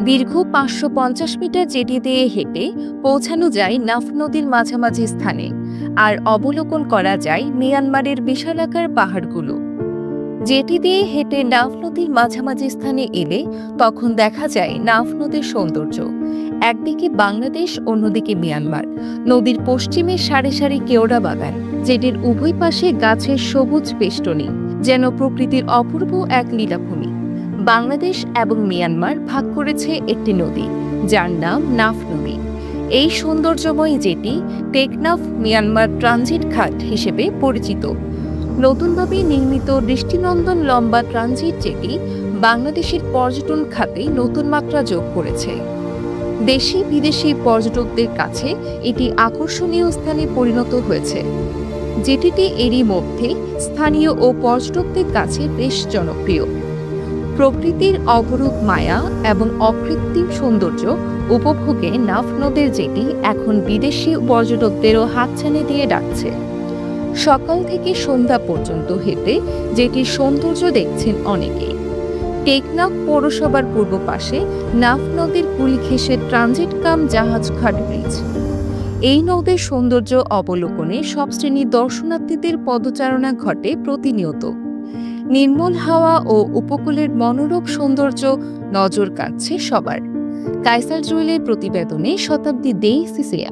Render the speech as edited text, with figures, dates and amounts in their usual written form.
দীর্ঘ ৫৫০ metre jetty দিয়ে হেঁটে পৌঁছানো যায় নাফ নদীর মাঝামাঝি স্থানে, আর অবলোকন করা যায় মিয়ানমারের বিশালাকার পাহাড়গুলো। জেটি দিয়ে হেঁটে নাফ নদীর মাঝামাঝি স্থানে এলে তখন দেখা যায় নাফ নদীর সৌন্দর্য। একদিকে বাংলাদেশ, অন্যদিকে মিয়ানমার। নদীর পশ্চিমে সারি সারি কেওড়া বাগান, জেটির উভয় পাশে গাছের সবুজ বেষ্টনী, যেন প্রকৃতির অপূর্ব এক লীলাভূমি। বাংলাদেশ এবং মিয়ানমার ভাগ করেছে একটি নদী, যার নাম নাফ নদী। এই সৌন্দর্যময় জেটি টেকনাফ মিয়ানমার ট্রানজিট ঘাট হিসেবে পরিচিত। নতুনভাবে নির্মিত দৃষ্টিনন্দন লম্বা ট্রানজিট জেটি বাংলাদেশের পর্যটন খাতে নতুন মাত্রা যোগ করেছে। দেশি বিদেশি পর্যটকদের কাছে এটি আকর্ষণীয় স্থানে পরিণত হয়েছে। জেটিটি এরই মধ্যে স্থানীয় ও পর্যটকদের কাছে বেশ জনপ্রিয়। প্রকৃতির অপরূপ মায়া এবং অকৃত্রিম সৌন্দর্য উপভোগে নাফ নদের জেটি এখন বিদেশি পর্যটকদেরও হাতছানি দিয়ে ডাকছে। সকাল থেকে সন্ধ্যা পর্যন্ত হেঁটে যেটির সৌন্দর্য দেখছেন অনেকেই। টেকনাফ পৌরসভার পূর্ব পাশে নাফ নদীর কুল ঘেঁষে ট্রানজিট কাম জাহাজ ঘাট ব্রিজ। এই নদের সৌন্দর্য অবলোকনে সব শ্রেণীর দর্শনার্থীদের পদচারণা ঘটে প্রতিনিয়ত। নির্মল হাওয়া ও উপকূলের মনোরম সৌন্দর্য নজর কাড়ছে সবার। কায়সার জুয়েলের প্রতিবেদনে শতাব্দী দে, সিসিলিয়া।